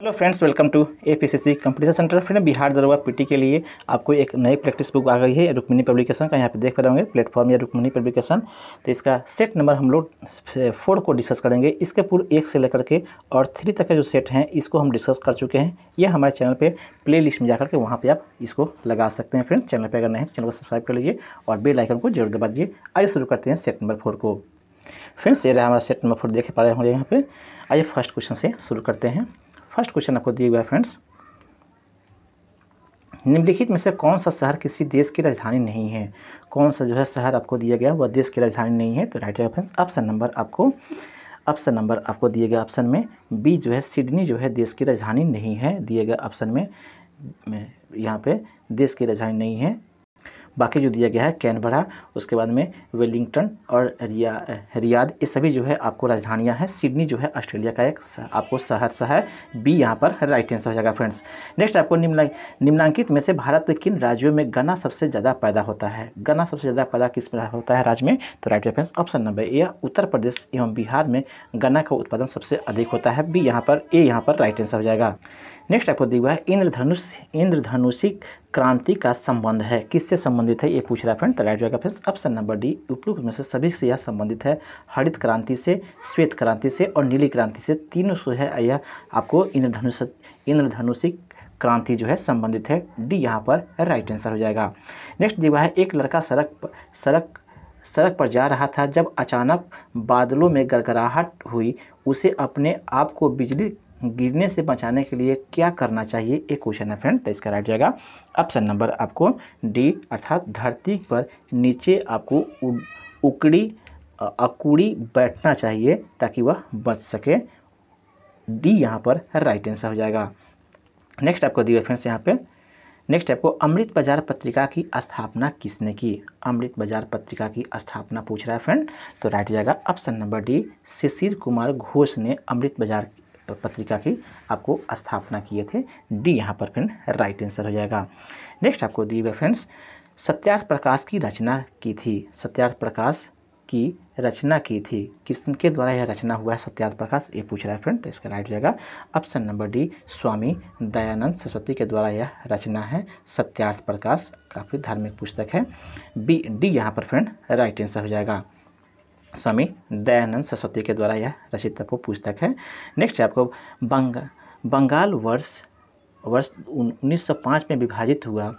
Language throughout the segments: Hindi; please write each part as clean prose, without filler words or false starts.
Hello friends, welcome to APCC competition centre. Friend, Bihar दरोगा पीटी के लिए आपको एक नई प्रैक्टिस बुक आ गई है रुक्मिणी पब्लिकेशन का। यहाँ पे देख पा रहे होंगे प्लेटफॉर्म या रुक्मिणी पब्लिकेशन। तो इसका सेट नंबर हम लोग 4 को डिस्कस करेंगे। इसके पूर्व 1 से लेकर के और 3 तक के जो सेट हैं इसको हम डिस्कस कर चुके हैं। यह हमारे चैनल पे प्ले लिस्ट में जाकर के वहाँ पे आप इसको लगा सकते हैं। फ्रेंड्स, चैनल पे अगर नहीं चैनल को सब्सक्राइब कर लीजिए और बेल आइकन को जरूर दबा दीजिए। आइए शुरू करते हैं सेट नंबर 4 को। फ्रेंड्स, ये रहा हमारा सेट नंबर 4, देख पा रहे होंगे यहाँ पे। आइए फर्स्ट क्वेश्चन से शुरू करते हैं। फर्स्ट क्वेश्चन आपको दिया हुआ है फ्रेंड्स, निम्नलिखित में से कौन सा शहर किसी देश की राजधानी नहीं है। कौन सा जो है शहर आपको दिया गया वह देश की राजधानी नहीं है। तो राइट है फ्रेंड्स, ऑप्शन नंबर आपको दिए गए ऑप्शन में बी जो है सिडनी जो है देश की राजधानी नहीं है। दिए गए ऑप्शन में यहाँ पे देश की राजधानी नहीं है। बाकी जो दिया गया है कैनबरा, उसके बाद में वेलिंगटन और रियाद, ये सभी जो है आपको राजधानियां हैं। सिडनी जो है ऑस्ट्रेलिया का एक आपको शहर है। बी यहाँ पर राइट आंसर हो जाएगा। फ्रेंड्स, नेक्स्ट आपको निम्नांकित में से भारत के किन राज्यों में गन्ना सबसे ज़्यादा पैदा होता है। गन्ना सबसे ज़्यादा पैदा किस में होता है राज्य में। तो राइट है friends, option number A, Uttar Pradesh एवं बिहार में गन्ना का उत्पादन सबसे अधिक होता है। बी यहाँ पर राइट आंसर हो जाएगा। नेक्स्ट आपको दिया हुआ है इंद्रधनुषी क्रांति का संबंध है, किससे संबंधित है ये पूछ रहा है फ्रेंड। तो राइट जाएगा फ्रेंड्स, ऑप्शन नंबर डी, उपरोक्त में से सभी से यह संबंधित है। हरित क्रांति से, श्वेत क्रांति से और नीली क्रांति से, तीनों से है यह आपको इंद्रधनुषी क्रांति जो है संबंधित है। डी यहाँ पर राइट आंसर हो जाएगा। नेक्स्ट दिया हुआ है एक लड़का सड़क पर जा रहा था, जब अचानक बादलों में गड़गड़ाहट हुई, उसे अपने आप को बिजली गिरने से बचाने के लिए क्या करना चाहिए, एक क्वेश्चन है फ्रेंड। तो इसका राइट जाएगा ऑप्शन नंबर आपको डी, अर्थात धरती पर नीचे आपको अकुड़ी बैठना चाहिए ताकि वह बच सके। डी यहाँ पर राइट आंसर हो जाएगा। नेक्स्ट आपको दिया फ्रेंड्स यहाँ पे, नेक्स्ट आपको अमृत बाजार पत्रिका की स्थापना किसने की। अमृत बाजार पत्रिका की स्थापना पूछ रहा है फ्रेंड। तो राइट जाएगा option number D, Shishir Kumar Ghosh ने अमृत बाजार पत्रिका की आपको स्थापना किए थे। डी यहाँ पर फ्रेंड राइट आंसर हो जाएगा। नेक्स्ट आपको दी हुई फ्रेंड्स, सत्यार्थ प्रकाश की रचना की थी। सत्यार्थ प्रकाश की रचना की थी, किसके द्वारा यह रचना हुआ है सत्यार्थ प्रकाश, ये पूछ रहा है फ्रेंड। तो इसका राइट हो जाएगा option number D, Swami Dayanand Saraswati के द्वारा यह रचना है सत्यार्थ प्रकाश। काफ़ी धार्मिक पुस्तक है। डी यहाँ पर फ्रेंड राइट आंसर हो जाएगा। स्वामी दयानंद सरस्वती के द्वारा यह रचित आपको पुस्तक है। नेक्स्ट आपको बंगाल वर्ष 1905 में विभाजित हुआ,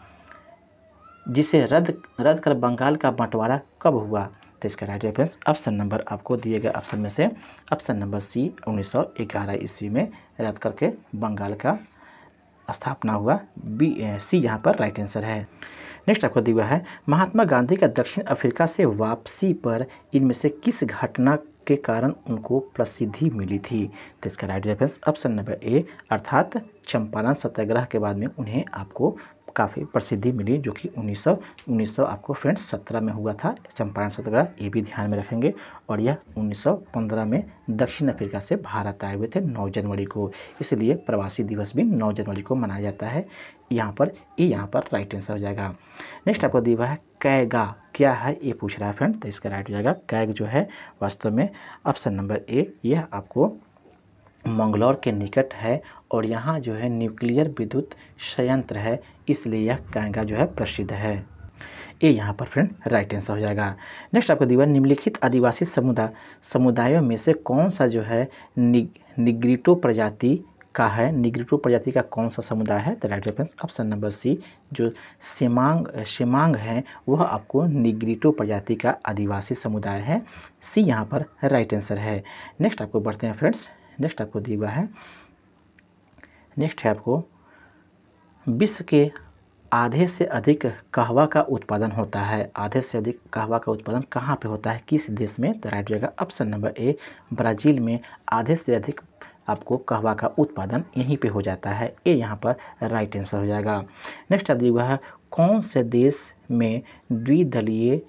जिसे रद्द कर बंगाल का बंटवारा कब हुआ। तो इसका राइट रेफरेंस ऑप्शन नंबर आपको दिए गए ऑप्शन में से ऑप्शन नंबर सी, 1911 ईस्वी में रद्द करके बंगाल का स्थापना हुआ। बी सी यहाँ पर राइट आंसर है। नेक्स्ट आपको दिया है महात्मा गांधी का दक्षिण अफ्रीका से वापसी पर इनमें से किस घटना के कारण उनको प्रसिद्धि मिली थी। तो इसका right reference option number A, अर्थात चंपारण सत्याग्रह के बाद में उन्हें आपको काफ़ी प्रसिद्धि मिली, जो कि 1900 आपको फ्रेंड्स 17 में हुआ था चंपारण सत्याग्रह, ये भी ध्यान में रखेंगे। और यह 1915 में दक्षिण अफ्रीका से भारत आए हुए थे 9 जनवरी को, इसलिए प्रवासी दिवस भी 9 जनवरी को मनाया जाता है। यहाँ पर राइट आंसर हो जाएगा। नेक्स्ट आपको दिया है कैगा क्या है, ये पूछ रहा है फ्रेंड। तो इसका राइट हो जाएगा कैग जो है वास्तव में ऑप्शन नंबर ए, यह आपको मंगलौर के निकट है और यहाँ जो है न्यूक्लियर विद्युत संयंत्र है, इसलिए यह कैगा जो है प्रसिद्ध है। ये यहाँ पर फ्रेंड राइट आंसर हो जाएगा। नेक्स्ट आपको दिया निम्नलिखित आदिवासी समुदायों में से कौन सा जो है निग्रिटो प्रजाति का है। निग्रिटो प्रजाति का कौन सा समुदाय है। तो right reference option number C, जो सेमांग है वह आपको निग्रिटो प्रजाति का आदिवासी समुदाय है। सी यहाँ पर राइट आंसर है। नेक्स्ट आपको बढ़ते हैं फ्रेंड्स। नेक्स्ट आपको दिया हुआ है, नेक्स्ट है आपको विश्व के आधे से अधिक कहवा का उत्पादन होता है। आधे से अधिक कहवा का उत्पादन कहाँ पे होता है, किस देश में। तो राइट जाएगा ऑप्शन नंबर ए, ब्राज़ील में आधे से अधिक आपको कहवा का उत्पादन यहीं पे हो जाता है। ये यहाँ पर राइट आंसर हो जाएगा। नेक्स्ट आप दिया हुआ है कौन से देश में द्विदलीय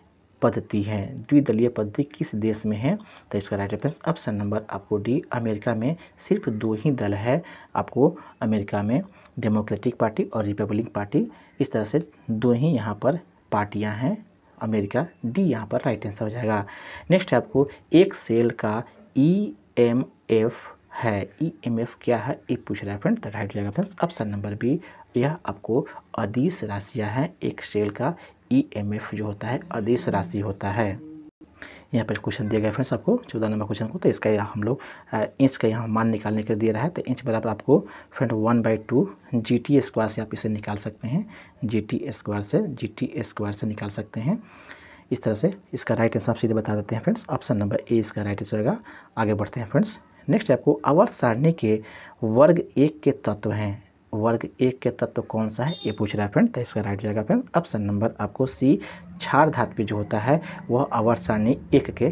पद्धति है। द्विदलीय पद्धति किस देश में है। तो इसका राइट रेफरेंस ऑप्शन नंबर आपको डी, अमेरिका में सिर्फ 2 ही दल है। आपको अमेरिका में डेमोक्रेटिक पार्टी और रिपब्लिक पार्टी, इस तरह से 2 ही यहाँ पर पार्टियाँ हैं अमेरिका। डी यहाँ पर राइट आंसर हो जाएगा। नेक्स्ट आपको एक सेल का EMF है। ईएमएफ क्या है ये पूछ रहा है फ्रेंड्स, तो राइट हो जाएगा फ्रेंड्स ऑप्शन नंबर बी। यह आपको अदिश राशियाँ हैं। एक सेल का ईएमएफ जो होता है अदिश राशि होता है। यहाँ पर क्वेश्चन दिया गया फ्रेंड्स आपको 14 नंबर क्वेश्चन को, तो इसका यहाँ हम लोग इंच का यहाँ मान निकालने के लिए दे रहा है। तो इंच बराबर आपको फ्रेंड 1/2 GT स्क्वायर से आप इसे निकाल सकते हैं। GT स्क्वायर से निकाल सकते हैं। इस तरह से इसका राइट आंसर आप सीधे बता देते हैं फ्रेंड्स, ऑप्शन नंबर ए इसका राइट आंसर होगा। आगे बढ़ते हैं फ्रेंड्स। नेक्स्ट आपको आवर्त सारणी के वर्ग 1 के तत्व हैं। वर्ग 1 के तत्व कौन सा है ये पूछ रहा है फ्रेंड, तो इसका राइट हो जाएगा फ्रेंड ऑप्शन नंबर आपको सी। क्षार धातु जो होता है वह आवर्त सारणी 1 के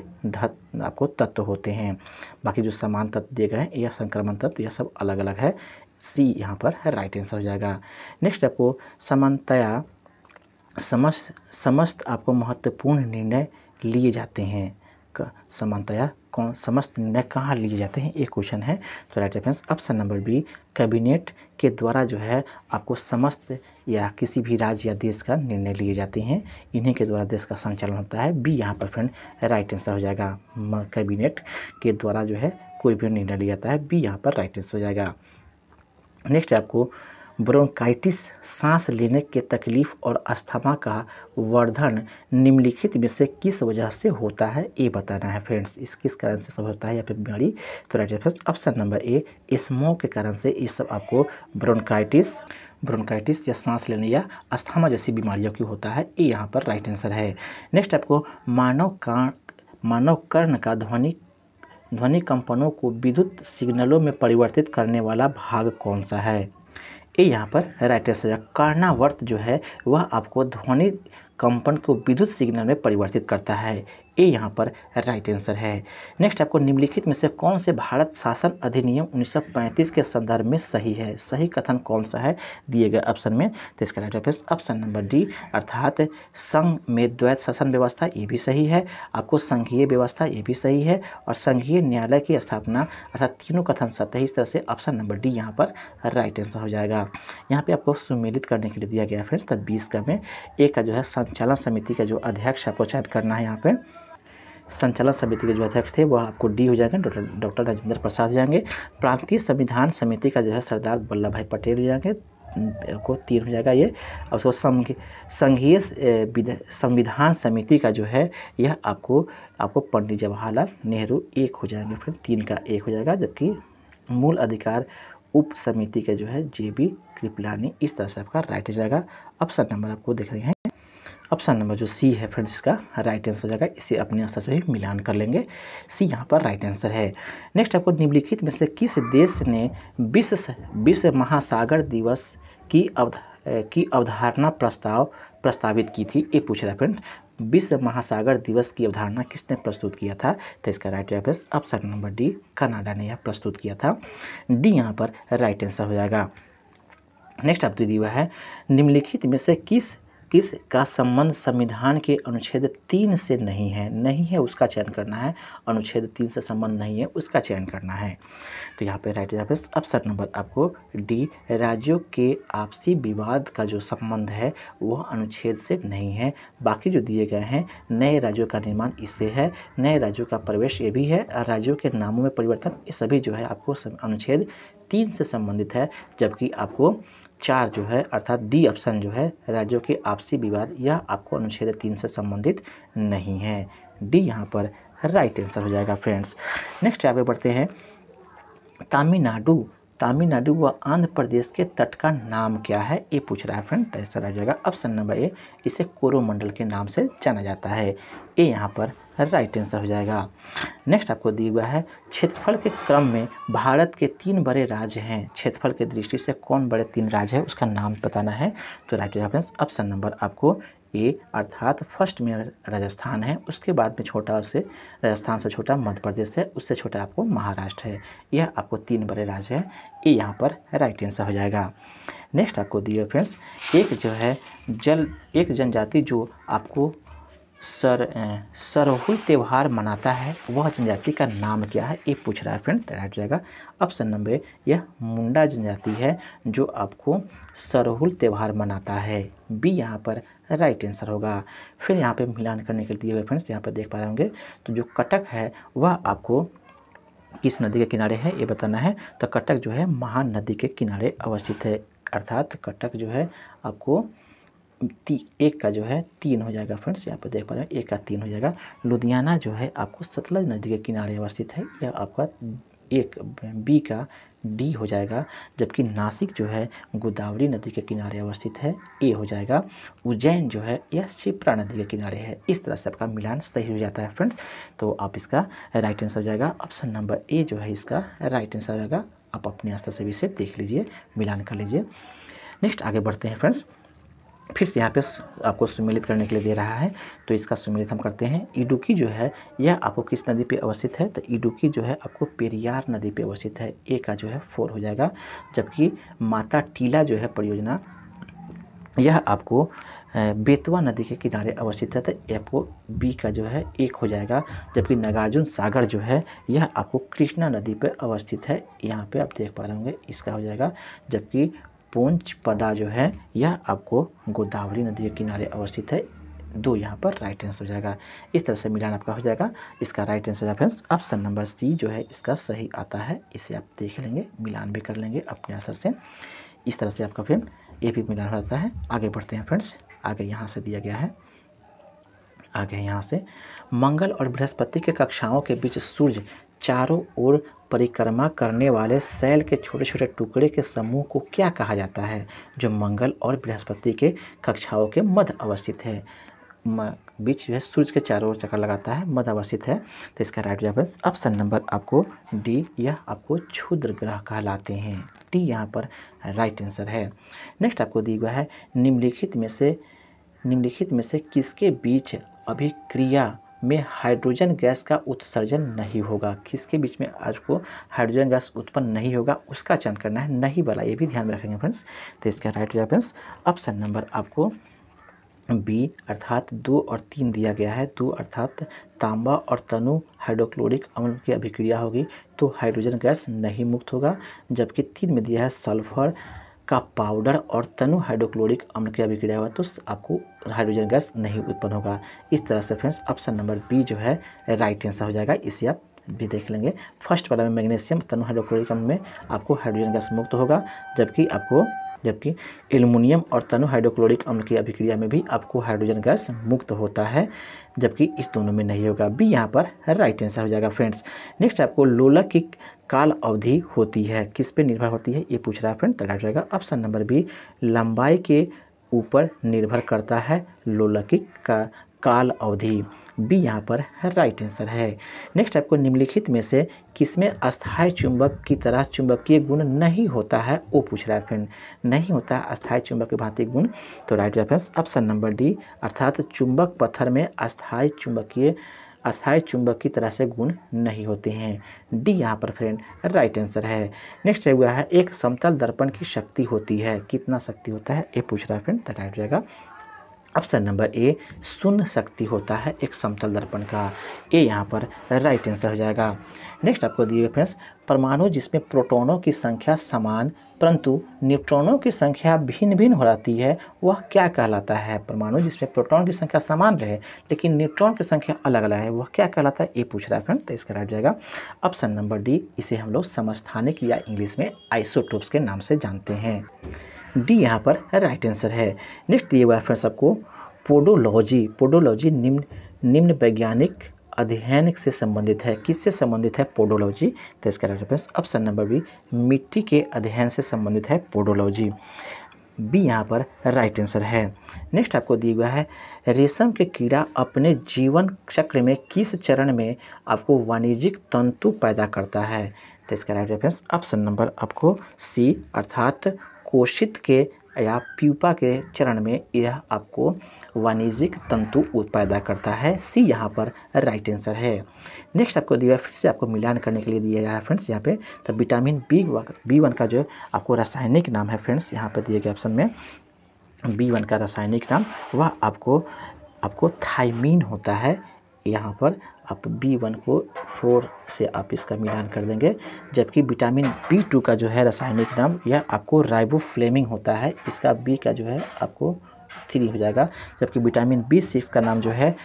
आपको तत्व होते हैं। बाकी जो समान तत्व दिए गए हैं या संक्रमण तत्व यह सब अलग अलग है। सी यहाँ पर राइट आंसर हो जाएगा। नेक्स्ट आपको समानतया समस्त आपको महत्वपूर्ण निर्णय लिए जाते हैं। समानतया कौन समस्त निर्णय कहाँ लिए जाते हैं ये क्वेश्चन है, तो right answer option number B. Cabinet के द्वारा जो है आपको समस्त या किसी भी राज्य या देश का निर्णय लिए जाते हैं, इन्हीं के द्वारा देश का संचालन होता है। बी यहाँ पर फ्रेंड राइट आंसर हो जाएगा। कैबिनेट के द्वारा जो है कोई भी निर्णय लिया जाता है, बी यहाँ पर राइट आंसर हो जाएगा। नेक्स्ट आपको ब्रोंकाइटिस सांस लेने के तकलीफ और अस्थमा का वर्धन निम्नलिखित में से किस वजह से होता है ये बताना है फ्रेंड्स। इस किस कारण से सब होता है या फिर बीमारी, तो right answer option number A smoke के कारण से ये सब आपको ब्रोंकाइटिस या सांस लेने या अस्थमा जैसी बीमारियों की होता है, ये यहाँ पर राइट आंसर है। नेक्स्ट आपको मानव कर्ण का ध्वनि कंपनों को विद्युत सिग्नलों में परिवर्तित करने वाला भाग कौन सा है, ये यहाँ पर राइट आंसर है। कर्णावर्त जो है वह आपको ध्वनि कंपन को विद्युत सिग्नल में परिवर्तित करता है, ये यहाँ पर राइट आंसर है। नेक्स्ट आपको निम्नलिखित में से कौन से भारत शासन अधिनियम 1935 के संदर्भ में सही है, सही कथन कौन सा है दिए गए ऑप्शन में, तो इसका right answer option number D अर्थात संघ में द्वैत शासन व्यवस्था ये भी सही है, आपको संघीय व्यवस्था ये भी सही है, और संघीय न्यायालय की स्थापना अर्थात तीनों कथन सत्य है। इस तरह से ऑप्शन नंबर डी यहाँ पर राइट आंसर हो जाएगा। यहाँ पे आपको सुमेलित करने के लिए दिया गया फ्रेंड्स, तब 20 का में एक का जो है संचालन समिति का जो अध्यक्ष आपको चयन करना है। यहाँ पे संचालन समिति के जो अध्यक्ष थे वह आपको डी हो जाएंगे, डॉक्टर राजेंद्र प्रसाद हो जाएंगे। प्रांतीय संविधान समिति का जो है सरदार वल्लभ भाई पटेल हो जाएंगे, को 3 हो जाएगा ये। और उसको संघीय संविधान समिति का जो है यह आपको पंडित जवाहरलाल नेहरू 1 हो जाएंगे, फिर 3 का 1 हो जाएगा। जबकि मूल अधिकार उप समिति के जो है JB कृपलानी, इस तरह से आपका राइट हो जाएगा। ऑप्शन नंबर आपको देख रहे हैं, ऑप्शन नंबर जो सी है फ्रेंड्स इसका राइट आंसर हो जाएगा। इसे अपने आंसर से भी मिलान कर लेंगे, सी यहाँ पर राइट आंसर है। नेक्स्ट आपको निम्नलिखित में से किस देश ने विश्व महासागर दिवस की अवधारणा प्रस्तावित की थी, ये पूछ रहा है फ्रेंड। विश्व महासागर दिवस की अवधारणा किसने प्रस्तुत किया था, तो इसका right answer option number D Canada ने यह प्रस्तुत किया था, डी यहाँ पर राइट आंसर हो जाएगा। नेक्स्ट आपको दिया है निम्नलिखित में से किस का संबंध संविधान के अनुच्छेद 3 से नहीं है उसका चयन करना है। अनुच्छेद 3 से संबंध नहीं है उसका चयन करना है, तो यहाँ पे राइट आंसर ऑप्शन नंबर आपको डी राज्यों के आपसी विवाद का जो संबंध है वह अनुच्छेद से नहीं है। बाकी जो दिए गए हैं नए राज्यों का निर्माण इससे है, नए राज्यों का प्रवेश ये भी है, और राज्यों के नामों में परिवर्तन ये सभी जो है आपको अनुच्छेद 3 से संबंधित है। जबकि आपको 4 जो है अर्थात डी ऑप्शन जो है राज्यों के आपसी विवाद यह आपको अनुच्छेद 3 से संबंधित नहीं है, डी यहाँ पर राइट आंसर हो जाएगा फ्रेंड्स। नेक्स्ट आगे बढ़ते हैं। तमिलनाडु व आंध्र प्रदेश के तट का नाम क्या है ये पूछ रहा है फ्रेंड, तो ऐसा रह जाएगा ऑप्शन नंबर ए, इसे कोरोमंडल के नाम से जाना जाता है, ये यहाँ पर राइट आंसर हो जाएगा। नेक्स्ट आपको दिया हुआ है क्षेत्रफल के क्रम में भारत के 3 बड़े राज्य हैं, क्षेत्रफल के दृष्टि से कौन बड़े 3 राज्य है उसका नाम बताना है, तो राइट आंसर ऑप्शन नंबर आपको ए अर्थात फर्स्ट में राजस्थान है, उसके बाद में छोटा उससे राजस्थान से छोटा मध्य प्रदेश है, उससे छोटा आपको महाराष्ट्र है, यह आपको 3 बड़े राज्य है, ये यहाँ पर राइट आंसर हो जाएगा। नेक्स्ट आपको दिए फ्रेंड्स एक जनजाति जो आपको सरहुल त्यौहार मनाता है वह जनजाति का नाम क्या है ये पूछ रहा है फ्रेंड, तो राइट हो जाएगा ऑप्शन नंबर यह मुंडा जनजाति है जो आपको सरहुल त्यौहार मनाता है, बी यहाँ पर राइट आंसर होगा। फिर यहाँ पे मिलान करने के लिए दिए हुए फ्रेंड्स यहाँ पर देख पा रहे होंगे, तो जो कटक है वह आपको किस नदी के किनारे है ये बताना है। तो कटक जो है महान नदी के किनारे अवस्थित है, अर्थात कटक जो है आपको एक का जो है 3 हो जाएगा फ्रेंड्स, यहाँ पर देख पा रहे हैं 1 का 3 हो जाएगा। लुधियाना जो है आपको सतलज नदी के किनारे अवस्थित है, यह आपका 1 बी का डी हो जाएगा। जबकि नासिक जो है गोदावरी नदी के किनारे अवस्थित है, ए हो जाएगा। उज्जैन जो है यह शिप्रा नदी के किनारे है। इस तरह से आपका मिलान सही हो जाता है फ्रेंड्स। तो आप इसका राइट आंसर हो जाएगा ऑप्शन नंबर ए जो है इसका राइट आंसर हो जाएगा। आप अपने स्तर से भी इसे देख लीजिए, मिलान कर लीजिए। नेक्स्ट आगे बढ़ते हैं फ्रेंड्स। फिर से यहाँ पे आपको सुमेलित करने के लिए दे रहा है, तो इसका सुमेलित हम करते हैं। इडुक्की जो है यह आपको किस नदी पे अवस्थित है, तो इडुक्की जो है आपको पेरियार नदी पे अवस्थित है, ए का जो है 4 हो जाएगा। जबकि माता टीला जो है परियोजना यह आपको बेतवा नदी के किनारे अवस्थित है, तो आपको बी का जो है 1 हो जाएगा। जबकि नागार्जुन सागर जो है यह आपको कृष्णा नदी पर अवस्थित है, यहाँ पे आप देख पा रहे होंगे, इसका हो जाएगा। जबकि पोंच पदा जो है यह आपको गोदावरी नदी के किनारे अवस्थित है, 2 यहाँ पर राइट आंसर हो जाएगा। इस तरह से मिलान आपका हो जाएगा। इसका राइट आंसर है फ्रेंड्स ऑप्शन नंबर सी जो है इसका सही आता है। इसे आप देख लेंगे, मिलान भी कर लेंगे अपने आंसर से। इस तरह से आपका फिर ये भी मिलान हो जाता है। आगे बढ़ते हैं फ्रेंड्स। आगे यहाँ से दिया गया है, आगे यहाँ से मंगल और बृहस्पति के कक्षाओं के बीच सूर्य चारों ओर परिक्रमा करने वाले शैल के छोटे छोटे टुकड़े के समूह को क्या कहा जाता है, जो मंगल और बृहस्पति के कक्षाओं के मध्य अवस्थित है। बीच जो है सूर्य के चारों ओर चक्कर लगाता है, मध्य अवस्थित है। तो इसका राइट जवाब ऑप्शन नंबर आपको डी, यह आपको क्षुद्र ग्रह कहलाते हैं। डी यहाँ पर राइट आंसर है। नेक्स्ट आपको दिया हुआ है निम्नलिखित में से किसके बीच अभिक्रिया में हाइड्रोजन गैस का उत्सर्जन नहीं होगा। किसके बीच में आपको हाइड्रोजन गैस उत्पन्न नहीं होगा उसका चयन करना है, नहीं वाला, ये भी ध्यान में रखेंगे फ्रेंड्स। तो इसका राइट जवाब ऑप्शन नंबर आपको बी अर्थात 2 और 3 दिया गया है। 2 अर्थात तांबा और तनु हाइड्रोक्लोरिक अम्ल की अभिक्रिया होगी तो हाइड्रोजन गैस नहीं मुक्त होगा। जबकि 3 में दिया है सल्फर का पाउडर और तनु हाइड्रोक्लोरिक अम्ल की अभिक्रिया होगा तो आपको हाइड्रोजन गैस नहीं उत्पन्न होगा। इस तरह से फ्रेंड्स ऑप्शन नंबर बी जो है राइट आंसर हो जाएगा। इसे आप भी देख लेंगे। फर्स्ट वाला में मैग्नीशियम तनु हाइड्रोक्लोरिक अम्ल में आपको हाइड्रोजन गैस मुक्त होगा, जबकि एल्युमिनियम और तनु हाइड्रोक्लोरिक अम्ल की अभिक्रिया में भी आपको हाइड्रोजन गैस मुक्त होता है, जबकि इस दोनों में नहीं होगा। बी यहाँ पर राइट आंसर हो जाएगा फ्रेंड्स। नेक्स्ट आपको लोलक की काल अवधि होती है, किस पे निर्भर होती है ये पूछ रहा है फ्रेंड, तो राइट हो जाएगा ऑप्शन नंबर बी, लंबाई के ऊपर निर्भर करता है लोलकिक का काल अवधि। बी यहाँ पर राइट आंसर है। नेक्स्ट आपको निम्नलिखित में से किसमें अस्थायी चुंबक की तरह चुंबकीय गुण नहीं होता है वो पूछ रहा है फ्रेंड, नहीं होता है अस्थायी चुंबक के भांति गुण, तो right reference option number D अर्थात चुंबक पत्थर में अस्थायी चुंबक की तरह से गुण नहीं होते हैं। डी यहाँ पर फ्रेंड राइट आंसर है। नेक्स्ट हुआ है एक समतल दर्पण की शक्ति होती है, कितना शक्ति होता है ये पूछ रहा है फ्रेंड, तो राइट रहेगा ऑप्शन नंबर ए, शून्य शक्ति होता है एक समतल दर्पण का। ए यहाँ पर राइट आंसर हो जाएगा। नेक्स्ट आपको दिए फ्रेंड्स परमाणु जिसमें प्रोटॉनों की संख्या समान परंतु न्यूट्रॉनों की संख्या भिन्न भिन्न हो जाती है वह क्या कहलाता है। परमाणु जिसमें प्रोटॉन की संख्या समान रहे लेकिन न्यूट्रॉन की संख्या अलग अलग है वह क्या कहलाता है ये पूछ रहा है फ्रेंड, तो इसका राइट जाएगा ऑप्शन नंबर डी। इसे हम लोग समस्थानिक या इंग्लिश में आइसोटोप्स के नाम से जानते हैं। डी यहाँ पर राइट आंसर है। नेक्स्ट दिए हुआ है फ्रेंड्स आपको पोडोलॉजी निम्न वैज्ञानिक अध्ययन से संबंधित है, किससे संबंधित है पोडोलॉजी, तो इसका रेफरेंस ऑप्शन नंबर बी, मिट्टी के अध्ययन से संबंधित है पोडोलॉजी। बी यहाँ पर राइट आंसर है। नेक्स्ट आपको दिया हुआ है रेशम के कीड़ा अपने जीवन चक्र में किस चरण में आपको वाणिज्यिक तंतु पैदा करता है, तो इसका राइट रेफरेंस ऑप्शन नंबर आपको सी अर्थात कोशित के या प्यूपा के चरण में यह आपको वाणिज्यिक तंतु पैदा करता है। सी यहाँ पर राइट आंसर है। नेक्स्ट आपको दिया फिर से आपको मिलान करने के लिए दिया गया है फ्रेंड्स यहाँ पे, तो विटामिन बी1 का जो आपको रासायनिक नाम है फ्रेंड्स यहाँ पे दिए गए ऑप्शन में बी1 का रासायनिक नाम वह आपको थायमीन होता है। यहाँ पर आप B1 को 4 से आप इसका मिलान कर देंगे, जबकि विटामिन B2 का जो है रासायनिक नाम यह आपको राइबोफ्लेविन होता है, इसका B का जो है आपको 3 हो जाएगा। जबकि विटामिन B6 का नाम जो है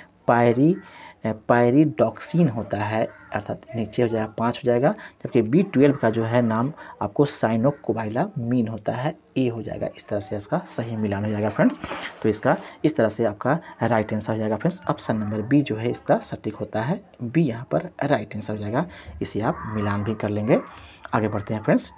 पायरिडॉक्सिन होता है, अर्थात नीचे हो जाएगा 5 हो जाएगा, जबकि B12 का जो है नाम आपको साइनोकोबाइलामीन होता है, ए हो जाएगा। इस तरह से इसका सही मिलान हो जाएगा फ्रेंड्स। तो इसका इस तरह से आपका राइट आंसर हो जाएगा फ्रेंड्स। ऑप्शन नंबर बी जो है इसका सटीक होता है, बी यहाँ पर राइट आंसर हो जाएगा। इसे आप मिलान भी कर लेंगे। आगे बढ़ते हैं फ्रेंड्स।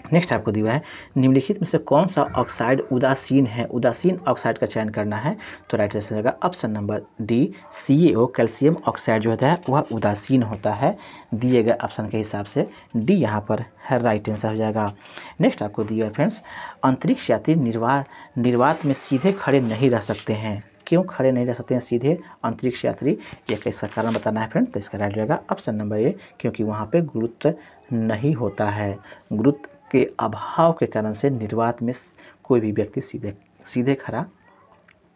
नेक्स्ट आपको दिया है निम्नलिखित में से कौन सा ऑक्साइड उदासीन है, उदासीन ऑक्साइड का चयन करना है। तो राइट आंसर होगा option number D, CaO calcium oxide जो होता है वह उदासीन होता है। दिए गए ऑप्शन के हिसाब से डी यहाँ पर है राइट आंसर हो जाएगा। नेक्स्ट आपको दिया है फ्रेंड्स, अंतरिक्ष यात्री निर्वात में सीधे खड़े नहीं रह सकते हैं। क्यों खड़े नहीं रह सकते हैं सीधे अंतरिक्ष यात्री, एक इसका कारण बताना है फ्रेंड। तो इसका राइट हो जाएगा ऑप्शन नंबर ए, क्योंकि वहाँ पे गुरुत्व नहीं होता है। गुरुत्व के अभाव के कारण से निर्वात में कोई भी व्यक्ति सीधे खड़ा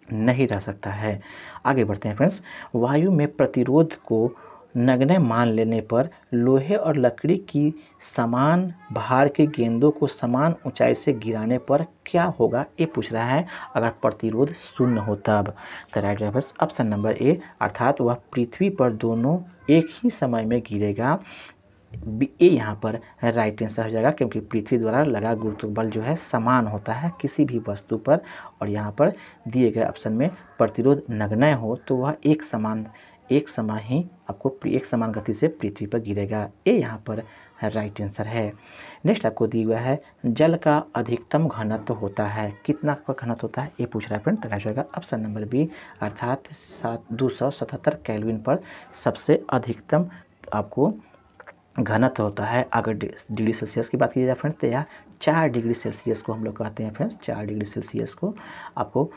नहीं रह सकता है। आगे बढ़ते हैं फ्रेंड्स। वायु में प्रतिरोध को नगण्य मान लेने पर लोहे और लकड़ी की समान भार के गेंदों को समान ऊंचाई से गिराने पर क्या होगा, ये पूछ रहा है। अगर प्रतिरोध शून्य हो तब। तो right answer option number A, अर्थात वह पृथ्वी पर दोनों एक ही समय में गिरेगा। ए यहाँ पर राइट आंसर हो जाएगा, क्योंकि पृथ्वी द्वारा लगा गुरुत्व बल जो है समान होता है किसी भी वस्तु पर, और यहाँ पर दिए गए ऑप्शन में प्रतिरोध नगण्य हो तो वह एक समय ही आपको एक समान गति से पृथ्वी पर गिरेगा। ए यहाँ पर राइट आंसर है। नेक्स्ट आपको दिया हुआ है जल का अधिकतम घनत्व होता है, कितना का घनत्व होता है ये पूछ रहा है फ्रेंड। तो राइट होगा ऑप्शन नंबर बी, अर्थात 277 केल्विन पर सबसे अधिकतम आपको घनत्व होता है। अगर डिग्री सेल्सियस की बात की जाए फ्रेंड्स, तो यह 4 डिग्री सेल्सियस को हम लोग कहते हैं फ्रेंड्स। 4 डिग्री सेल्सियस को आपको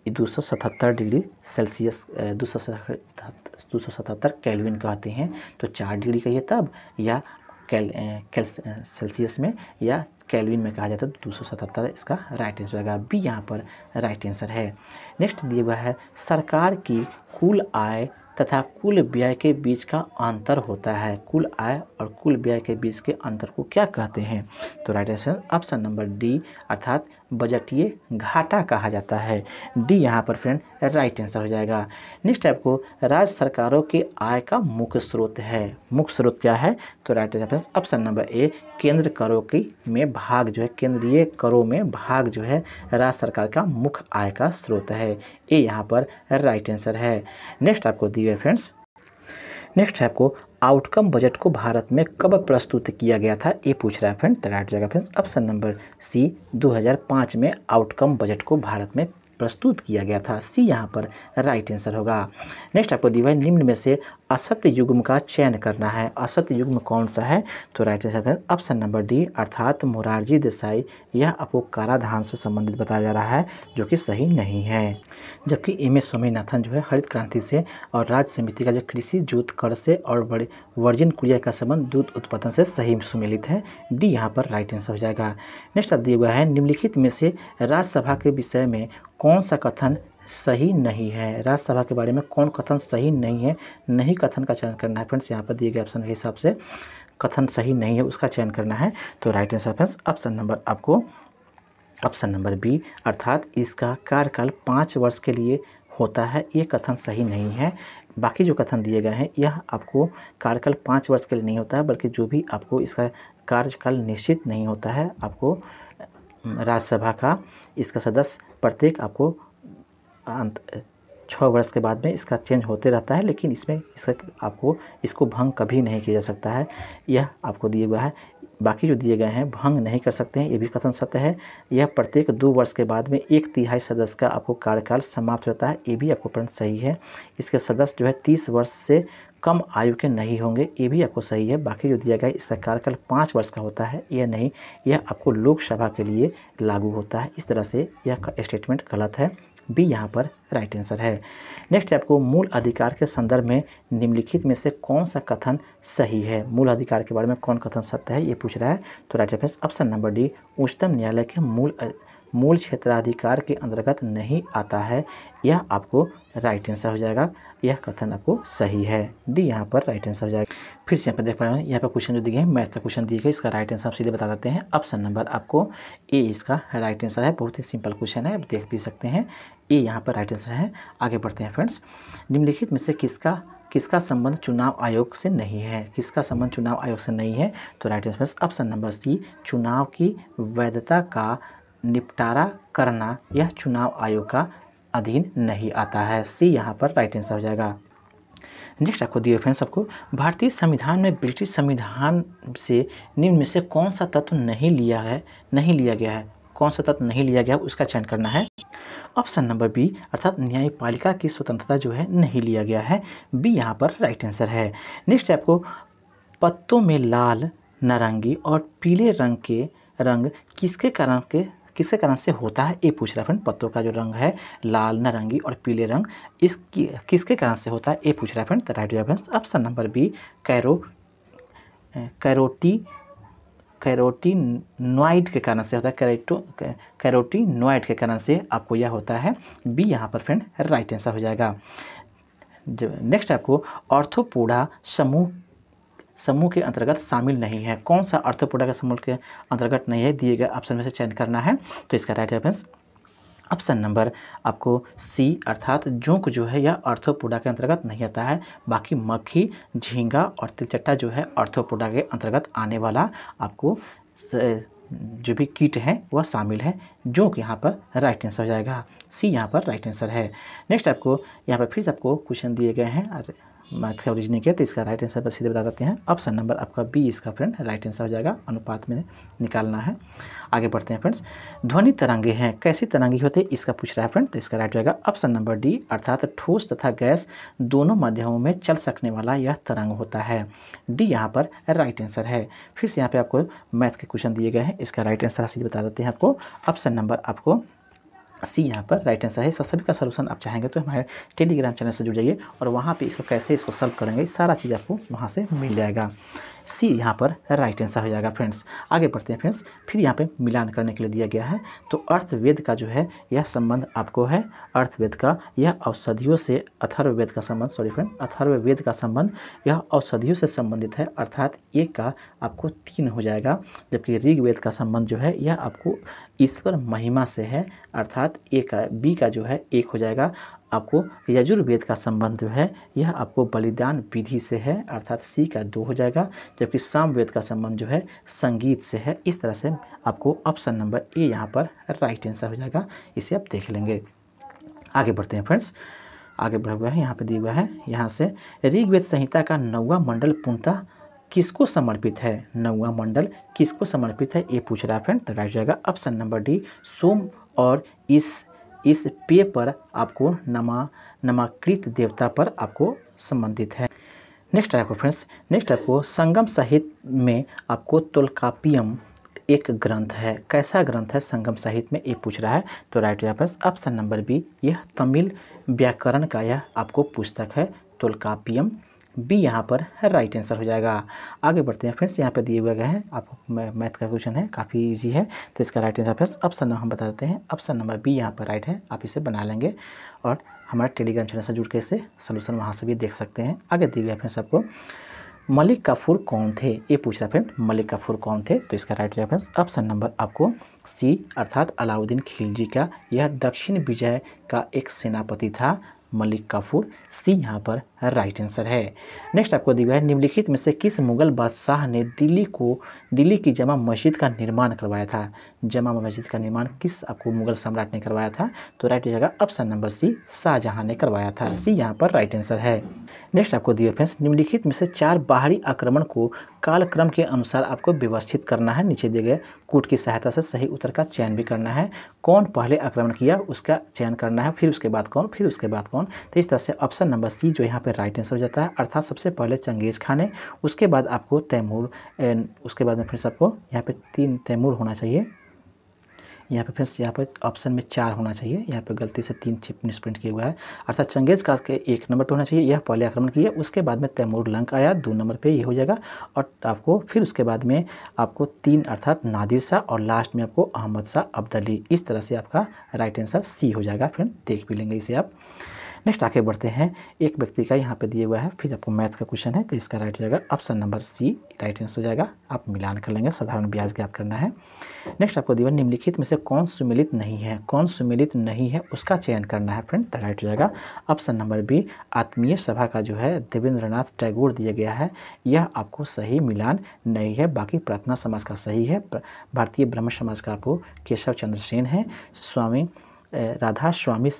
277 डिग्री सेल्सियस 277 केल्विन कहते हैं। तो 4 डिग्री कहिए तब, या सेल्सियस में या केल्विन में कहा जाता है, तो 277 इसका राइट आंसर होगा। बी यहाँ पर राइट आंसर है। नेक्स्ट दिया हुआ है सरकार की कुल आय तथा कुल व्यय के बीच का अंतर होता है। कुल आय और कुल व्यय के बीच के अंतर को क्या कहते हैं। तो right answer option number D, अर्थात बजटीय घाटा कहा जाता है। डी यहाँ पर फ्रेंड राइट आंसर हो जाएगा। नेक्स्ट आपको राज्य सरकारों के आय का मुख्य स्रोत है। मुख्य स्रोत क्या है। तो right answer option number A, केंद्र करों की में भाग जो है, केंद्रीय करों में भाग जो है राज्य सरकार का मुख्य आय का स्रोत है। ए यहाँ पर राइट आंसर है। नेक्स्ट आपको दिए फ्रेंड्स, नेक्स्ट है आपको आउटकम बजट को भारत में कब प्रस्तुत किया गया था, ये पूछ रहा है फ्रेंड। तो राइट जगह फ्रेंड्स ऑप्शन नंबर सी, 2005 में आउटकम बजट को भारत में प्रस्तुत किया गया था। सी यहाँ पर राइट आंसर होगा। नेक्स्ट आपको दिया है निम्न में से असत्य युग्म का चयन करना है। असत्य युग्म कौन सा है। तो राइट आंसर है ऑप्शन नंबर डी, अर्थात मोरारजी देसाई। यह आपको कराधान से संबंधित बताया जा रहा है, जो कि सही नहीं है। जबकि एम एस स्वामीनाथन जो है हरित क्रांति से और राज्य समिति का जो कृषि जोत कर से और बड़े वर्जिन कुरिया का संबंध दूध उत्पादन से सही सुमेलित है। डी यहाँ पर राइट आंसर हो जाएगा। नेक्स्ट आप दिया हुआ है निम्नलिखित में से राज्यसभा के विषय में कौन सा कथन सही नहीं है। राज्यसभा के बारे में कौन कथन सही नहीं है, नहीं कथन का चयन करना है फ्रेंड्स। यहाँ पर दिए गए ऑप्शन के हिसाब से कथन सही नहीं है उसका चयन करना है। तो right answer friends option number आपको ऑप्शन नंबर बी, अर्थात इसका कार्यकाल 5 वर्ष के लिए होता है, ये कथन सही नहीं है। बाकी जो कथन दिए गए हैं यह आपको कार्यकाल 5 वर्ष के लिए नहीं होता है, बल्कि जो भी आपको इसका कार्यकाल निश्चित नहीं होता है। आपको राज्यसभा का इसका सदस्य प्रत्येक आपको 6 वर्ष के बाद में इसका चेंज होते रहता है, लेकिन इसमें आपको इसको भंग कभी नहीं किया जा सकता है। यह आपको दिए हुआ है। बाकी जो दिए गए हैं भंग नहीं कर सकते हैं, ये भी कथन सत्य है। यह प्रत्येक 2 वर्ष के बाद में 1/3 सदस्य का आपको कार्यकाल समाप्त होता है, ये भी आपको प्रश्न सही है। इसके सदस्य जो है 30 वर्ष से कम आयु के नहीं होंगे, ये भी आपको सही है। बाकी जो दिया गया है इसका कार्यकाल 5 वर्ष का होता है, यह नहीं, यह आपको लोकसभा के लिए लागू होता है। इस तरह से यह स्टेटमेंट गलत है। बी यहाँ पर राइट आंसर है। नेक्स्ट आपको मूल अधिकार के संदर्भ में निम्नलिखित में से कौन सा कथन सही है। मूल अधिकार के बारे में कौन कथन सत्य है ये पूछ रहा है। तो right answer option number D, उच्चतम न्यायालय के मूल क्षेत्राधिकार के अंतर्गत नहीं आता है, यह आपको राइट आंसर हो जाएगा। यह कथन आपको सही है, डी यहाँ पर राइट आंसर हो जाएगा। फिर से यहाँ पर देख पा रहे हैं, यहाँ पर क्वेश्चन जो दिए हैं मैथ का क्वेश्चन दिए गए, इसका राइट आंसर आप सीधे बता देते हैं। ऑप्शन नंबर आपको ए इसका राइट आंसर है। बहुत ही सिंपल क्वेश्चन है, आप देख भी सकते हैं, ए यहाँ पर राइट आंसर है। आगे बढ़ते हैं फ्रेंड्स। निम्नलिखित में से किसका संबंध चुनाव आयोग से नहीं है? किसका संबंध चुनाव आयोग से नहीं है? तो right answer option number C, चुनाव की वैधता का निपटारा करना यह चुनाव आयोग का अधीन नहीं आता है। सी यहाँ पर राइट आंसर हो जाएगा। नेक्स्ट आपको दिए फ्रेंड्स, आपको भारतीय संविधान में ब्रिटिश संविधान से निम्न में से कौन सा तत्व नहीं लिया गया है? कौन सा तत्व नहीं लिया गया उसका चयन करना है। ऑप्शन नंबर बी, अर्थात न्यायपालिका की स्वतंत्रता जो है नहीं लिया गया है। बी यहाँ पर राइट आंसर है। नेक्स्ट आपको पत्तों में लाल, नारंगी और पीले रंग किसके कारण से होता है? ये पूछ रहा है फ्रेंड। पत्तों का जो रंग है लाल, नारंगी और पीले रंग, किसके कारण से होता है? ये पूछ रहा है फ्रेंड। तो right answer option number B, carotenoid के कारण से होता है। कैरोटीनॉइड के कारण से आपको यह होता है। बी यहाँ पर फ्रेंड राइट आंसर हो जाएगा। नेक्स्ट आपको ऑर्थोपोडा समूह के अंतर्गत शामिल नहीं है। कौन सा ऑर्थोपोडा के समूह के अंतर्गत नहीं है? दिए गए ऑप्शन में से चयन करना है। तो इसका राइट आंसर ऑप्शन नंबर आपको सी, अर्थात जोंक जो है यह ऑर्थोपोडा के अंतर्गत नहीं आता है। बाकी मक्खी, झींगा और तिलचट्टा जो है ऑर्थोपोडा के अंतर्गत आने वाला आपको जो भी कीट है वह शामिल है। जोंक यहाँ पर राइट आंसर हो जाएगा। सी यहाँ पर राइट आंसर है। नेक्स्ट आपको यहाँ पर फिर आपको क्वेश्चन दिए गए हैं मैथ के ओरिजिन के, तो इसका राइट आंसर पर सीधे बता देते हैं। ऑप्शन नंबर आपका बी इसका फ्रेंड राइट आंसर हो जाएगा। अनुपात में निकालना है। आगे बढ़ते हैं फ्रेंड्स। ध्वनि तरंगे हैं, कैसी तरंगी होते हैं इसका पूछ रहा है फ्रेंड। तो इसका राइट हो जाएगा ऑप्शन नंबर डी, अर्थात ठोस तथा गैस दोनों माध्यमों में चल सकने वाला यह तरंग होता है। डी यहाँ पर राइट आंसर है। फिर से यहाँ पे आपको मैथ के क्वेश्चन दिए गए हैं, इसका राइट आंसर सीधे बता देते हैं आपको। ऑप्शन नंबर आपको सी यहाँ पर राइट आंसर है। सभी का सलूशन आप चाहेंगे तो हमारे टेलीग्राम चैनल से जुड़ जाइए और वहाँ पे इसको सॉल्व करेंगे, सारा चीज़ आपको वहाँ से मिल जाएगा। सी यहाँ पर राइट आंसर हो जाएगा फ्रेंड्स। आगे बढ़ते हैं फ्रेंड्स। फिर यहाँ पे मिलान करने के लिए दिया गया है। तो अर्थवेद का जो है यह संबंध आपको है, अर्थवेद का यह औषधियों से अथर्ववेद का संबंध, सॉरी फ्रेंड, अथर्ववेद का संबंध यह औषधियों से संबंधित है, अर्थात एक का आपको 3 हो जाएगा। जबकि ऋग्वेद का संबंध जो है यह आपको ईश्वर महिमा से है, अर्थात ए का बी का जो है 1 हो जाएगा। आपको यजुर्वेद का संबंध जो है यह आपको बलिदान विधि से है, अर्थात सी का 2 हो जाएगा। जबकि सामवेद का संबंध जो है संगीत से है। इस तरह से आपको ऑप्शन नंबर ए यहाँ पर राइट आंसर हो जाएगा। इसे आप देख लेंगे। आगे बढ़ते हैं फ्रेंड्स। आगे बढ़ हुआ है, यहाँ पे दिया हुआ है, यहाँ से ऋग्वेद संहिता का 9वां मंडल पूर्णतः किसको समर्पित है? 9वां मंडल किसको समर्पित है ये पूछ रहा है फ्रेंड। तो राइट जाएगा ऑप्शन नंबर डी, सोम और इस पेय पर आपको नमाकृत देवता पर आपको संबंधित है। नेक्स्ट आपको फ्रेंड्स, नेक्स्ट आपको संगम साहित्य में आपको तोल्काप्पियम एक ग्रंथ है। कैसा ग्रंथ है संगम साहित्य में ये पूछ रहा है। तो राइट ऑप्शन नंबर बी, यह तमिल व्याकरण का यह आपको पुस्तक है तोल्काप्पियम। बी यहाँ पर राइट आंसर हो जाएगा। आगे बढ़ते हैं फ्रेंड्स। यहाँ पर दिए हुए गए हैं, आपको मैथ का क्वेश्चन है, काफ़ी इजी है। तो इसका राइट आंसर फ्रेंड्स ऑप्शन हम बता देते हैं। ऑप्शन नंबर बी यहाँ पर राइट है। आप इसे बना लेंगे और हमारे टेलीग्राम चैनल से जुड़ के इसे सोल्यूशन वहाँ से भी देख सकते हैं। आगे दिए हुए फ्रेंड्स आपको मलिक काफूर कौन थे ये पूछ रहा है फ्रेंड। मलिक काफूर कौन थे? तो इसका राइट फ्रेंड्स ऑप्शन नंबर आपको सी, अर्थात अलाउद्दीन खिलजी का यह दक्षिण विजय का एक सेनापति था मलिक काफूर। सी यहाँ पर राइट आंसर है। नेक्स्ट आपको दिया है, निम्नलिखित में से किस मुगल बादशाह ने दिल्ली की जमा मस्जिद का निर्माण करवाया था? जमा मस्जिद का निर्माण किस आपको मुगल सम्राट ने करवाया था? तो राइट हो जाएगा ऑप्शन नंबर सी, शाहजहां ने करवाया था। सी यहाँ पर राइट आंसर है। नेक्स्ट आपको दिया फ्रेंड्स, निम्नलिखित में से 4 बाहरी आक्रमण को कालक्रम के अनुसार आपको व्यवस्थित करना है। नीचे दिए गए कूट की सहायता से सही उत्तर का चयन भी करना है। कौन पहले आक्रमण किया उसका चयन करना है, फिर उसके बाद कौन, फिर उसके बाद कौन। तो इस तरह से ऑप्शन नंबर सी जो यहाँ पे राइट आंसर हो जाता है, अर्थात सबसे पहले चंगेज खान है, उसके बाद आपको तैमूर, उसके बाद में फिर आपको यहाँ पे 3 तैमूर होना चाहिए। यहाँ पे फ्रेंड्स यहाँ पे ऑप्शन में 4 होना चाहिए, यहाँ पे गलती से 3 मिसप्रिंट किया हुआ है, अर्थात चंगेज़ खान के 1 नंबर पे होना चाहिए, यह पहले आक्रमण किया, उसके बाद में तैमूर लंग आया 2 नंबर पे, ये हो जाएगा। और आपको फिर उसके बाद में आपको 3 अर्थात नादिर शाह और लास्ट में आपको अहमद शाह अब्दाली। इस तरह से आपका राइट आंसर सी हो जाएगा। फ्रेंड देख भी लेंगे इसे आप। नेक्स्ट आगे बढ़ते हैं, एक व्यक्ति का यहाँ पे दिया हुआ है, फिर आपको मैथ का क्वेश्चन है, तो इसका राइट हो जाएगा option number C right answer हो जाएगा। आप मिलान कर लेंगे, साधारण ब्याज ज्ञात करना है। नेक्स्ट आपको दिया निम्नलिखित में से कौन सुमेलित नहीं है, कौन सुमेलित नहीं है उसका चयन करना है फ्रेंड, तो राइट हो जाएगा ऑप्शन नंबर बी आत्मीय सभा का जो है देवेंद्रनाथ टैगोर दिया गया है, यह आपको सही मिलान नहीं है। बाकी प्रार्थना समाज का सही है, भारतीय ब्रह्म समाज का आपको केशव चंद्र सेन है, स्वामी राधा स्वामी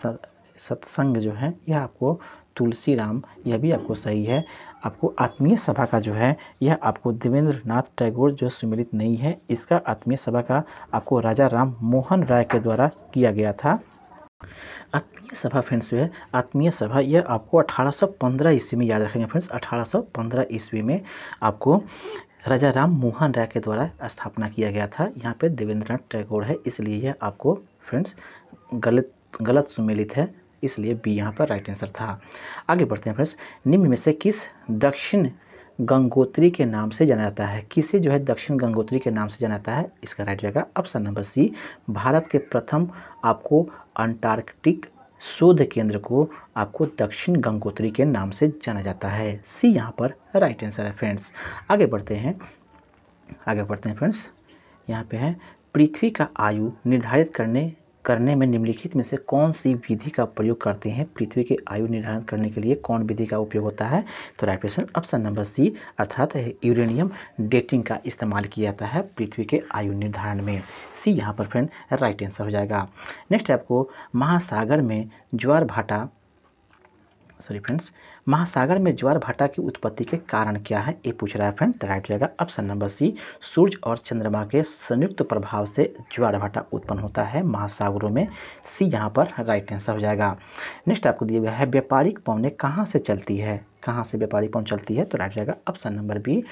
सत्संग जो है यह आपको तुलसी राम, यह भी आपको सही है। आपको आत्मीय सभा का जो है यह आपको देवेंद्रनाथ टैगोर जो सुमेलित नहीं है, इसका आत्मीय सभा का आपको राजा राम मोहन राय के द्वारा किया गया था। आत्मीय सभा फ्रेंड्स जो है, आत्मीय सभा यह आपको 1815 ईस्वी में, याद रखेंगे फ्रेंड्स 1815 ईस्वी में आपको राजा राम मोहन राय के द्वारा स्थापना किया गया था। यहाँ पे देवेंद्रनाथ टैगोर है, इसलिए यह आपको फ्रेंड्स गलत सुमेलित है, इसलिए बी यहाँ पर राइट आंसर था। आगे बढ़ते हैं फ्रेंड्स, निम्न में से किस दक्षिण गंगोत्री के नाम से जाना जाता है, किसे जो है दक्षिण गंगोत्री के नाम से जाना जाता है, इसका राइट जाएगा ऑप्शन नंबर सी। भारत के प्रथम आपको अंटार्कटिक शोध केंद्र को आपको दक्षिण गंगोत्री के नाम से जाना जाता है, सी यहाँ पर राइट आंसर है फ्रेंड्स। आगे बढ़ते हैं फ्रेंड्स, यहाँ पे है पृथ्वी का आयु निर्धारित करने में निम्नलिखित में से कौन सी विधि का प्रयोग करते हैं, पृथ्वी के आयु निर्धारण करने के लिए कौन विधि का उपयोग होता है, तो right answer option number C अर्थात यूरेनियम डेटिंग का इस्तेमाल किया जाता है पृथ्वी के आयु निर्धारण में, सी यहाँ पर फ्रेंड राइट आंसर हो जाएगा। नेक्स्ट आपको महासागर में ज्वार भाटा महासागर में ज्वार भाटा की उत्पत्ति के कारण क्या है, ये पूछ रहा है फ्रेंड, तो राइट हो जाएगा ऑप्शन नंबर सी। सूर्य और चंद्रमा के संयुक्त प्रभाव से ज्वार भाटा उत्पन्न होता है महासागरों में, सी यहाँ पर राइट आंसर हो जाएगा। नेक्स्ट आपको दिया गया है व्यापारिक पवनें कहाँ से चलती है, कहाँ से व्यापारिक पवन चलती है, तो राइट हो जाएगा ऑप्शन नंबर बी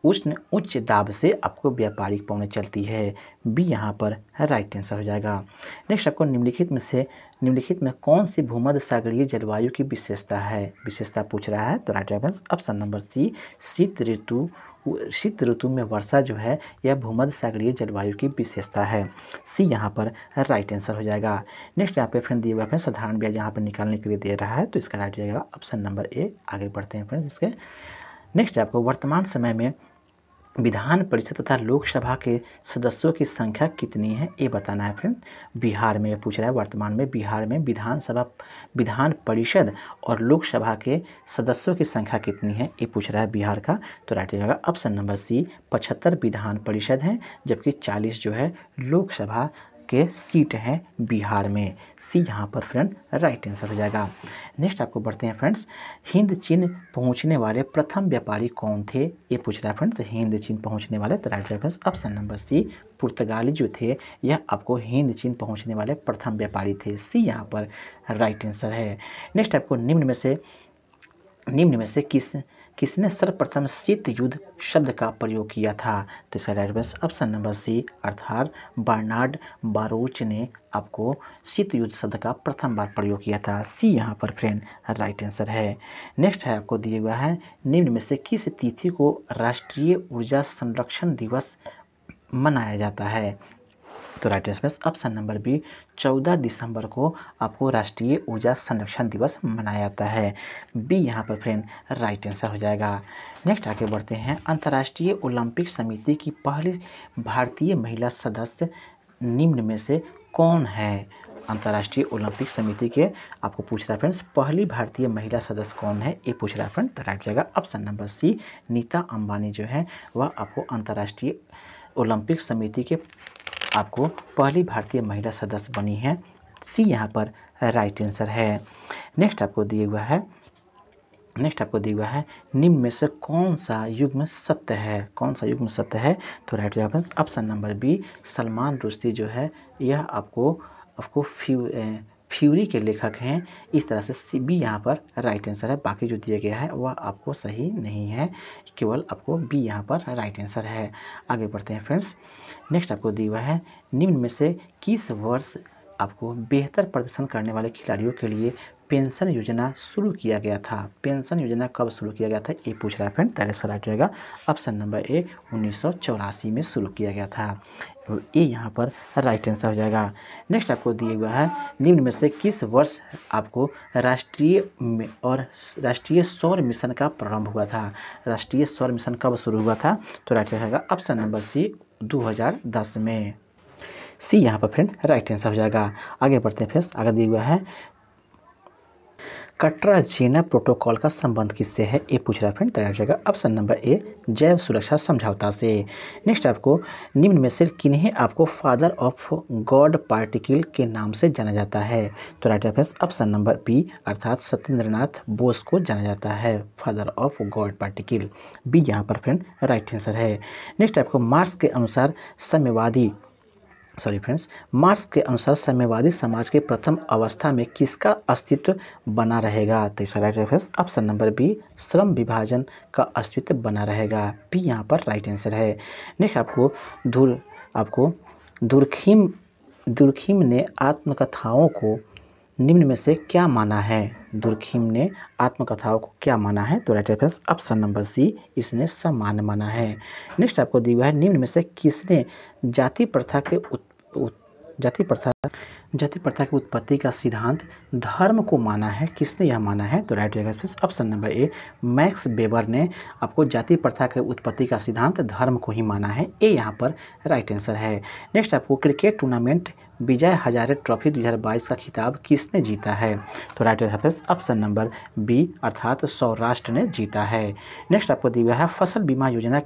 उष्ण उच्च दाब से आपको व्यापारिक पवनें चलती है, बी यहाँ पर राइट आंसर हो जाएगा। नेक्स्ट आपको निम्नलिखित में कौन सी भूमध्य सागरीय जलवायु की विशेषता पूछ रहा है, तो right answer option number C शीत ऋतु में वर्षा जो है यह भूमध्य सागरीय जलवायु की विशेषता है, सी यहाँ पर राइट आंसर हो जाएगा। नेक्स्ट यहाँ पे फ्रेंड दिए हुए हैं साधारण ब्याज यहाँ पर निकालने के लिए दे रहा है, तो इसका राइट हो जाएगा ऑप्शन नंबर ए। आगे बढ़ते हैं फ्रेंड्स इसके। नेक्स्ट आपको वर्तमान समय में विधान परिषद तथा लोकसभा के सदस्यों की संख्या कितनी है, ये बताना है फ्रेंड। बिहार में पूछ रहा है वर्तमान में बिहार में विधान परिषद और लोकसभा के सदस्यों की संख्या कितनी है, ये पूछ रहा है बिहार का, तो राइट हो जाएगा ऑप्शन नंबर सी 75 विधान परिषद हैं, जबकि 40 जो है लोकसभा के सीट हैं बिहार में, सी यहाँ पर फ्रेंड राइट आंसर हो जाएगा। नेक्स्ट आपको बढ़ते हैं फ्रेंड्स, हिंद चीन पहुँचने वाले प्रथम व्यापारी कौन थे, ये पूछ रहा है फ्रेंड्स। हिंद चीन पहुँचने वाले, तो right friends option number C पुर्तगाली जो थे यह आपको हिंद चीन पहुँचने वाले प्रथम व्यापारी थे, सी यहाँ पर राइट आंसर है। नेक्स्ट आपको निम्न में से किसने सर्वप्रथम शीत युद्ध शब्द का प्रयोग किया था, तो इसका right answer option number C अर्थात बर्नार्ड बारोच ने आपको शीत युद्ध शब्द का प्रथम बार प्रयोग किया था, सी यहाँ पर फ्रेंड राइट आंसर है। नेक्स्ट है आपको दिया हुआ है निम्न में से किस तिथि को राष्ट्रीय ऊर्जा संरक्षण दिवस मनाया जाता है, तो right answer option number B 14 दिसंबर को आपको राष्ट्रीय ऊर्जा संरक्षण दिवस मनाया जाता है, बी यहाँ पर फ्रेंड राइट आंसर हो जाएगा। नेक्स्ट आगे बढ़ते हैं, अंतर्राष्ट्रीय ओलंपिक समिति की पहली भारतीय महिला सदस्य निम्न में से कौन है, अंतर्राष्ट्रीय ओलंपिक समिति के आपको पूछ रहा है फ्रेंड्स पहली भारतीय महिला सदस्य कौन है, ये पूछ रहा है फ्रेंड, तो राइट जाएगा option number C Nita Ambani जो है वह आपको अंतर्राष्ट्रीय ओलंपिक समिति के आपको पहली भारतीय महिला सदस्य बनी है, सी यहाँ पर राइट आंसर है। नेक्स्ट आपको दिया हुआ है निम्न में से कौन सा युग्म सत्य है, तो right option number B Salman Rushdie जो है यह आपको फ्यूरी के लेखक हैं। इस तरह से बी यहाँ पर राइट आंसर है। बाकी जो दिया गया है वह आपको सही नहीं है, केवल आपको बी यहाँ पर राइट आंसर है। आगे बढ़ते हैं फ्रेंड्स। नेक्स्ट आपको दिया हुआ है निम्न में से किस वर्ष आपको बेहतर प्रदर्शन करने वाले खिलाड़ियों के लिए पेंशन योजना शुरू किया गया था। पेंशन योजना कब शुरू किया गया था ये पूछ रहा है फ्रेंड। पहले से राइट रहेगा ऑप्शन नंबर ए 1984 में शुरू किया गया था। ये यहाँ पर राइट आंसर हो जाएगा। नेक्स्ट आपको दिया हुआ है निम्न में से किस वर्ष आपको राष्ट्रीय सौर मिशन का प्रारंभ हुआ था। राष्ट्रीय सौर मिशन कब शुरू हुआ था, तो राइट रहेगा ऑप्शन नंबर सी 2010 में। सी यहाँ पर फ्रेंड राइट आंसर हो जाएगा। आगे बढ़ते हैं फ्रेंड्स। आगे दिया हुआ है कटरा जेना प्रोटोकॉल का संबंध किससे है, ये पूछ रहा है फ्रेंड। तैयार रहेगा ऑप्शन नंबर ए जैव सुरक्षा समझौता से। नेक्स्ट आपको निम्न में से किन्हें आपको फादर ऑफ गॉड पार्टिकल के नाम से जाना जाता है, तो right friends option number B अर्थात सत्येंद्रनाथ बोस को जाना जाता है father of god particle. B यहाँ पर फ्रेंड राइट आंसर है। नेक्स्ट आपको मार्क्स के अनुसार साम्यवादी समाज के प्रथम अवस्था में किसका अस्तित्व बना रहेगा, तो इसका right reference option number B श्रम विभाजन का अस्तित्व बना रहेगा। बी यहाँ पर राइट आंसर है। नेक्स्ट आपको दुर्खिम ने आत्मकथाओं को निम्न में से क्या माना है। दुर्खिम ने आत्मकथाओं को क्या माना है, तो right reference option number C इसने सामान्य माना है। नेक्स्ट आपको दिया है निम्न में से किसने जाति प्रथा की उत्पत्ति का सिद्धांत धर्म को माना है, किसने यह माना है, तो right reference option number A max weber ने आपको जाति प्रथा के उत्पत्ति का सिद्धांत धर्म को ही माना है। ए यहाँ पर राइट आंसर है। नेक्स्ट आपको cricket tournament Vijay Hazare trophy 2022 का खिताब किसने जीता है, तो right reference option number B अर्थात सौराष्ट्र ने जीता है। नेक्स्ट आपको दिया है फसल बीमा योजना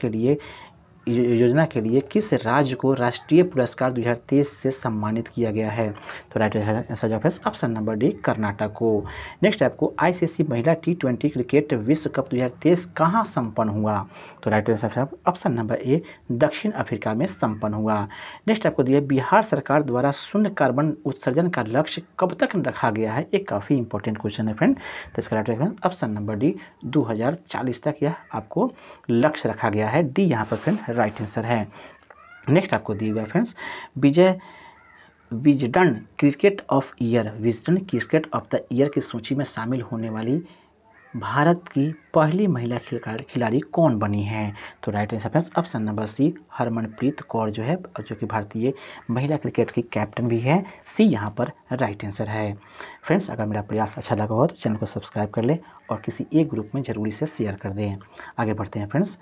के लिए किस राज्य को राष्ट्रीय पुरस्कार 2023 से सम्मानित किया गया है, तो right answer option number D Karnataka को। नेक्स्ट आपको आईसीसी महिला T20 क्रिकेट विश्व कप 2023 कहाँ संपन्न हुआ, तो right answer option number A दक्षिण अफ्रीका में संपन्न हुआ। नेक्स्ट आपको दिया बिहार सरकार द्वारा शून्य कार्बन उत्सर्जन का लक्ष्य कब तक रखा गया है, एक काफ़ी इंपॉर्टेंट क्वेश्चन है फ्रेंड। तो इसका राइट ऑप्शन नंबर डी 2040 तक यह आपको लक्ष्य रखा गया है। डी यहाँ पर फ्रेंड राइट आंसर है। नेक्स्ट आपको दिया हुआ friends Wisden cricket of the year की सूची में शामिल होने वाली भारत की पहली महिला खिलाड़ी कौन बनी है, तो right answer friends option number C Harmanpreet Kaur जो है, जो कि भारतीय महिला क्रिकेट की कैप्टन भी है। सी यहाँ पर राइट आंसर है। फ्रेंड्स अगर मेरा प्रयास अच्छा लगा हो तो चैनल को सब्सक्राइब कर ले और किसी एक ग्रुप में ज़रूरी से शेयर कर दें। आगे बढ़ते हैं फ्रेंड्स।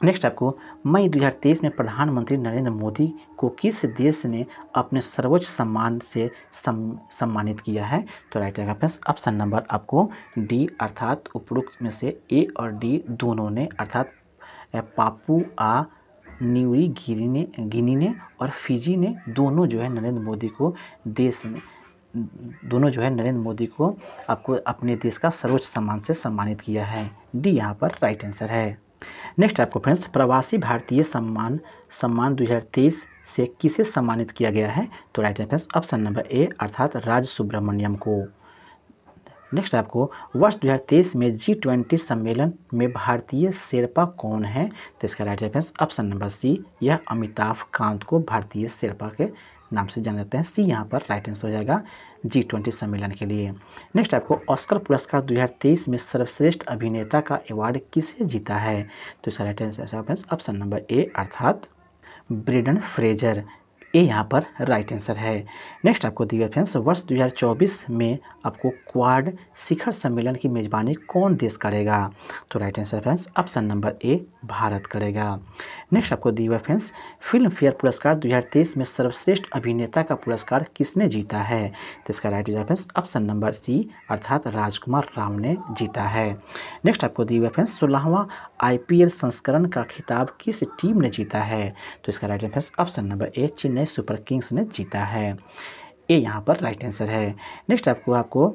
नेक्स्ट आपको मई 2023 में प्रधानमंत्री नरेंद्र मोदी को किस देश ने अपने सर्वोच्च सम्मान से सम्मानित किया है, तो राइट आएगा फ्रेंड्स ऑप्शन नंबर आपको डी अर्थात उपरोक्त में से ए और डी दोनों ने अर्थात पापुआ न्यू गिनी ने और फिजी ने दोनों जो है नरेंद्र मोदी को आपको अपने देश का सर्वोच्च सम्मान से सम्मानित किया है। डी यहाँ पर राइट आंसर है। नेक्स्ट आपको फ्रेंड्स प्रवासी भारतीय सम्मान 2023 से किसे सम्मानित किया गया है, तो राइट है फ्रेंड्स ऑप्शन नंबर ए अर्थात राज सुब्रमण्यम को। नेक्स्ट आपको वर्ष 2023 में G20 सम्मेलन में भारतीय शेरपा कौन है, तो इसका राइट है फ्रेंड्स ऑप्शन नंबर सी यह अमिताभ कांत को भारतीय शेरपा के नाम से जाने जाते हैं। सी यहाँ पर राइट आंसर हो जाएगा G20 सम्मेलन के लिए। नेक्स्ट आपको ऑस्कर पुरस्कार 2023 में सर्वश्रेष्ठ अभिनेता का अवार्ड किसे जीता है, तो इसका right answer option number A अर्थात ब्रेंडन फ्रेजर। ए यहाँ पर राइट आंसर है। नेक्स्ट आपको दिया फ्रेंड्स वर्ष 2024 में आपको क्वाड शिखर सम्मेलन की मेजबानी कौन देश करेगा, तो right answer friends option number A Bharat करेगा। नेक्स्ट आपको दिया फ्रेंड्स फिल्म फेयर पुरस्कार 2023 में सर्वश्रेष्ठ अभिनेता का पुरस्कार किसने जीता है, तो इसका right answer friends option number C अर्थात राजकुमार राव ने जीता है। नेक्स्ट आपको दिया फ्रेंड्स 16वां IPL संस्करण का खिताब किस टीम ने जीता है, तो इसका right answer option number A Chennai super Kings ने जीता है। ए यहाँ पर राइट आंसर है। नेक्स्ट आपको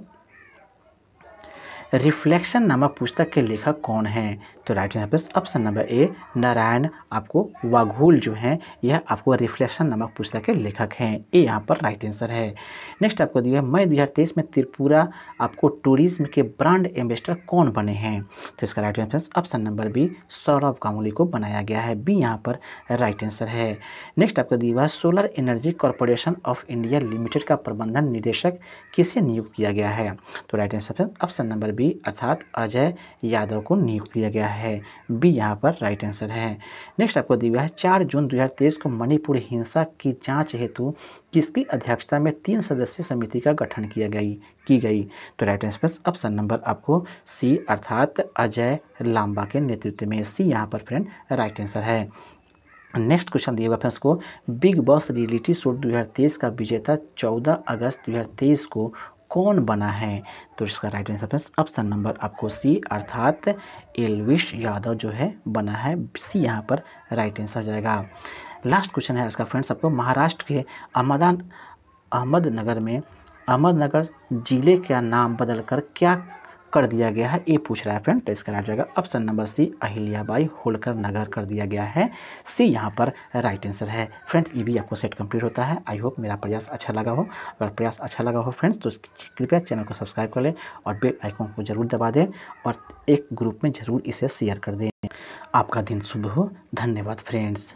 रिफ्लेक्शन नामक पुस्तक के लेखक कौन हैं, तो right answer friends option number A Narayan आपको वाघोल जो हैं यह आपको रिफ्लेक्शन नामक पुस्तक के लेखक हैं। ये यहाँ पर राइट आंसर है। नेक्स्ट आपको दिया है मई 2023 में त्रिपुरा आपको टूरिज्म के ब्रांड एम्बेसडर कौन बने हैं? तो इसका right answer option number B Sourav Ganguly को बनाया गया है। बी यहाँ पर राइट आंसर है। नेक्स्ट आपको दिया है solar energy corporation of India limited का प्रबंधन निदेशक किसे नियुक्त किया गया है? तो right answer option number B अर्थात अजय यादव को नियुक्त किया गया है। बी यहाँ पर राइट आंसर है। नेक्स्ट आपको दिया है 4 जून 2023 को मणिपुर हिंसा की जांच हेतु किसकी अध्यक्षता में 3 सदस्यीय समिति का गठन की गई? तो राइट आंसर ऑप्शन नंबर आपको सी अर्थात अजय लांबा के नेतृत्व में। सी यहाँ पर फ्रेंड राइट आंसर है। नेक्स्ट क्वेश्चन दिया हुआ फ्रेंड्स को बिग बॉस रियलिटी शो 2023 का विजेता 14 अगस्त 2023 को कौन बना है? तो इसका right answer friends option number आपको सी अर्थात एल्विश यादव जो है बना है। सी यहाँ पर राइट आंसर जाएगा। लास्ट क्वेश्चन है इसका फ्रेंड्स आपको महाराष्ट्र के अहमदनगर जिले का नाम बदलकर क्या कर दिया गया है ये पूछ रहा है फ्रेंड। तो इसका राइट जाएगा option number C Ahilyabai Holkar Nagar कर दिया गया है। सी यहाँ पर राइट आंसर है। फ्रेंड्स ये भी आपको सेट कंप्लीट होता है। आई होप मेरा प्रयास अच्छा लगा हो। अगर प्रयास अच्छा लगा हो फ्रेंड्स तो कृपया चैनल को सब्सक्राइब कर लें और बेल आइकन को जरूर दबा दें और एक ग्रुप में ज़रूर इसे शेयर कर दें। आपका दिन शुभ हो। धन्यवाद फ्रेंड्स।